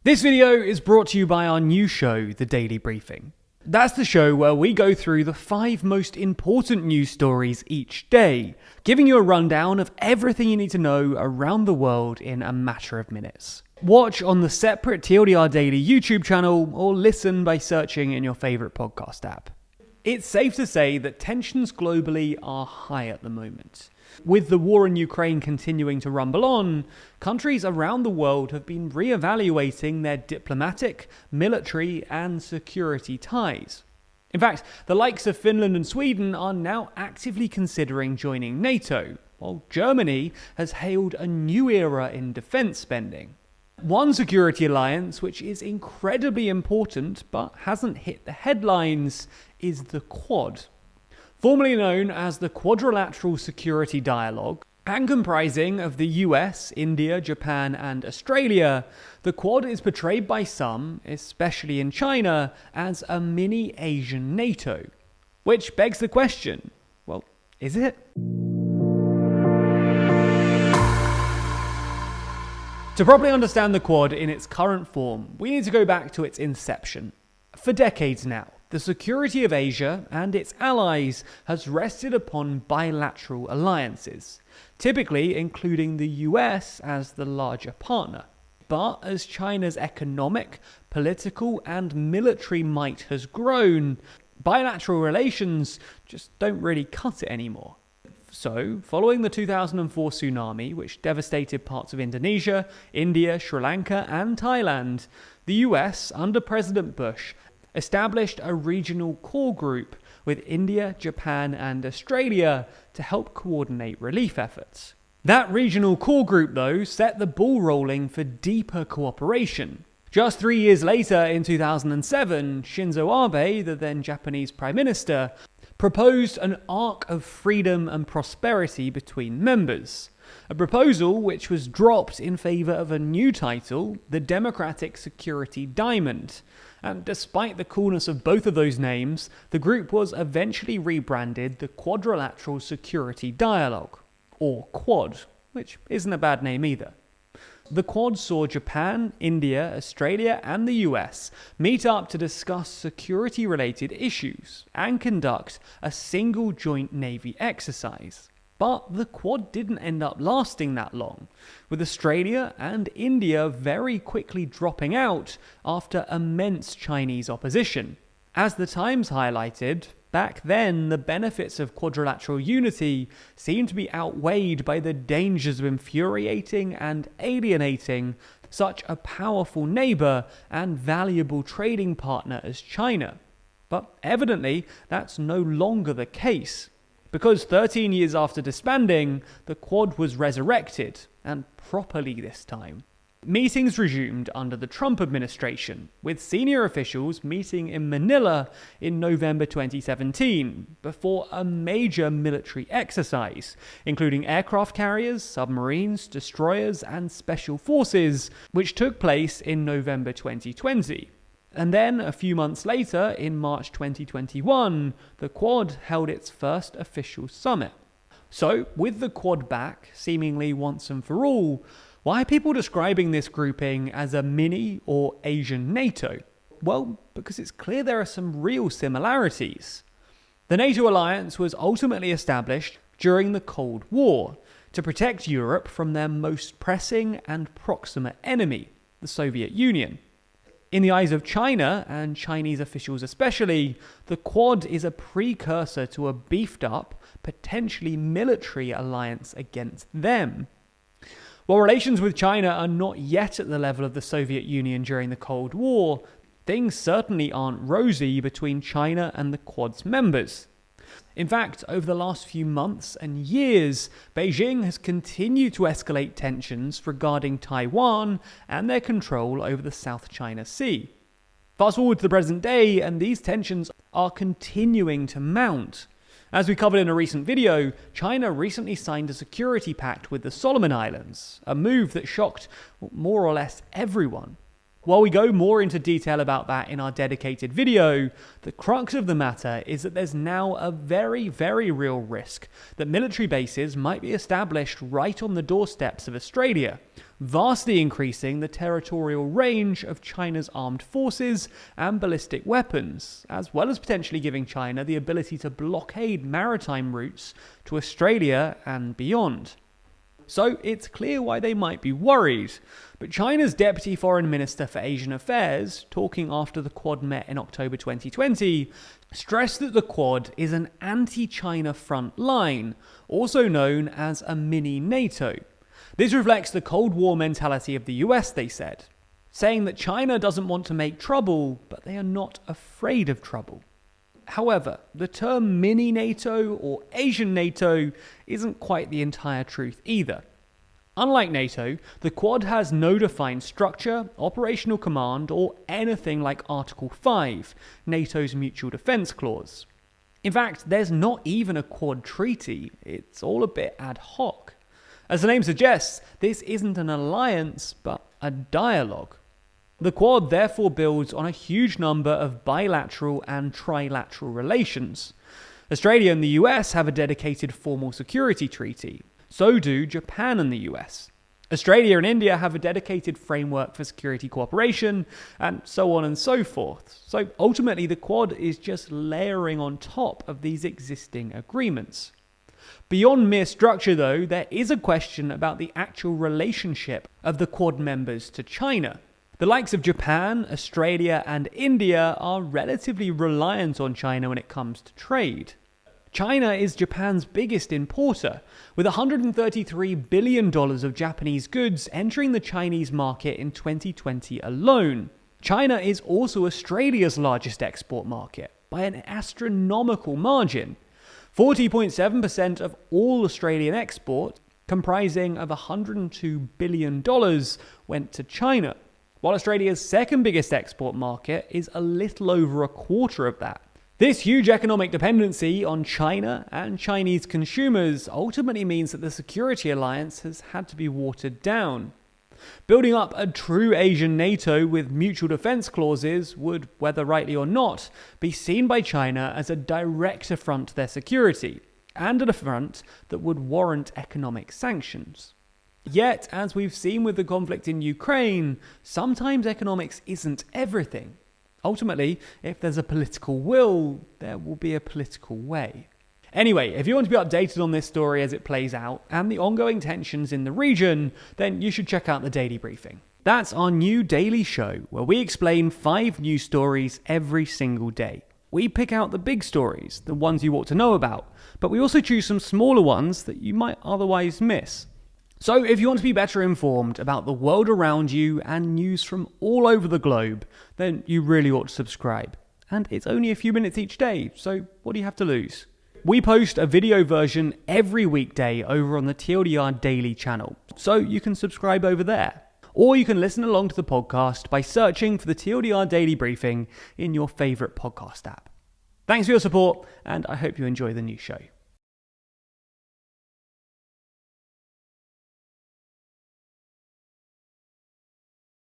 This video is brought to you by our new show, The Daily Briefing. That's the show where we go through the 5 most important news stories each day, giving you a rundown of everything you need to know around the world in a matter of minutes. Watch on the separate TLDR Daily YouTube channel or listen by searching in your favourite podcast app. It's safe to say that tensions globally are high at the moment. With the war in Ukraine continuing to rumble on, countries around the world have been re-evaluating their diplomatic, military and security ties. In fact, the likes of Finland and Sweden are now actively considering joining NATO, while Germany has hailed a new era in defence spending. One security alliance which is incredibly important but hasn't hit the headlines is the Quad. Formerly known as the Quadrilateral Security Dialogue, and comprising of the US, India, Japan and Australia, the Quad is portrayed by some, especially in China, as a mini Asian NATO. Which begs the question, well, is it? To properly understand the Quad in its current form, we need to go back to its inception. For decades now, the security of Asia and its allies has rested upon bilateral alliances, typically including the US as the larger partner. But as China's economic, political and military might has grown, bilateral relations just don't really cut it anymore. So, following the 2004 tsunami, which devastated parts of Indonesia, India, Sri Lanka and Thailand, the US, under President Bush, established a regional core group with India, Japan and Australia to help coordinate relief efforts. That regional core group, though, set the ball rolling for deeper cooperation. Just 3 years later, in 2007, Shinzo Abe, the then Japanese Prime Minister, proposed an arc of freedom and prosperity between members. A proposal which was dropped in favour of a new title, the Democratic Security Diamond. And despite the coolness of both of those names, the group was eventually rebranded the Quadrilateral Security Dialogue, or Quad, which isn't a bad name either. The Quad saw Japan, India, Australia and the US meet up to discuss security-related issues and conduct a single joint Navy exercise. But the Quad didn't end up lasting that long, with Australia and India very quickly dropping out after immense Chinese opposition. As the Times highlighted, back then the benefits of quadrilateral unity seemed to be outweighed by the dangers of infuriating and alienating such a powerful neighbour and valuable trading partner as China. But evidently that's no longer the case, because 13 years after disbanding, the Quad was resurrected, and properly this time. Meetings resumed under the Trump administration, with senior officials meeting in Manila in November 2017, before a major military exercise, including aircraft carriers, submarines, destroyers and special forces, which took place in November 2020. And then, a few months later, in March 2021, the Quad held its first official summit. So, with the Quad back, seemingly once and for all, why are people describing this grouping as a mini or Asian NATO? Well, because it's clear there are some real similarities. The NATO alliance was ultimately established during the Cold War to protect Europe from their most pressing and proximate enemy, the Soviet Union. In the eyes of China, and Chinese officials especially, the Quad is a precursor to a beefed up, potentially military alliance against them. While relations with China are not yet at the level of the Soviet Union during the Cold War, things certainly aren't rosy between China and the Quad's members. In fact, over the last few months and years, Beijing has continued to escalate tensions regarding Taiwan and their control over the South China Sea. Fast forward to the present day, and these tensions are continuing to mount. As we covered in a recent video, China recently signed a security pact with the Solomon Islands, a move that shocked more or less everyone. While we go more into detail about that in our dedicated video, the crux of the matter is that there's now a very, very real risk that military bases might be established right on the doorsteps of Australia, vastly increasing the territorial range of China's armed forces and ballistic weapons, as well as potentially giving China the ability to blockade maritime routes to Australia and beyond. So it's clear why they might be worried. But China's Deputy Foreign Minister for Asian Affairs, talking after the Quad met in October 2020, stressed that the Quad is an anti-China front line, also known as a mini NATO. This reflects the Cold War mentality of the US, they said, saying that China doesn't want to make trouble, but they are not afraid of trouble. However, the term mini NATO or Asian NATO isn't quite the entire truth either. Unlike NATO, the Quad has no defined structure, operational command, or anything like Article 5, NATO's Mutual Defence Clause. In fact, there's not even a Quad treaty, it's all a bit ad hoc. As the name suggests, this isn't an alliance, but a dialogue. The Quad therefore builds on a huge number of bilateral and trilateral relations. Australia and the US have a dedicated formal security treaty. So do Japan and the US. Australia and India have a dedicated framework for security cooperation, and so on and so forth. So ultimately, the Quad is just layering on top of these existing agreements. Beyond mere structure, though, there is a question about the actual relationship of the Quad members to China. The likes of Japan, Australia, and India are relatively reliant on China when it comes to trade. China is Japan's biggest importer, with $133 billion of Japanese goods entering the Chinese market in 2020 alone. China is also Australia's largest export market, by an astronomical margin. 40.7% of all Australian export, comprising of $102 billion, went to China, while Australia's second biggest export market is a little over a quarter of that. This huge economic dependency on China and Chinese consumers ultimately means that the security alliance has had to be watered down. Building up a true Asian NATO with mutual defence clauses would, whether rightly or not, be seen by China as a direct affront to their security, and an affront that would warrant economic sanctions. Yet, as we've seen with the conflict in Ukraine, sometimes economics isn't everything. Ultimately, if there's a political will, there will be a political way. Anyway, if you want to be updated on this story as it plays out and the ongoing tensions in the region, then you should check out the Daily Briefing. That's our new daily show where we explain 5 news stories every single day. We pick out the big stories, the ones you ought to know about, but we also choose some smaller ones that you might otherwise miss. So if you want to be better informed about the world around you and news from all over the globe, then you really ought to subscribe. And it's only a few minutes each day, so what do you have to lose? We post a video version every weekday over on the TLDR Daily channel, so you can subscribe over there. Or you can listen along to the podcast by searching for the TLDR Daily Briefing in your favourite podcast app. Thanks for your support, and I hope you enjoy the new show.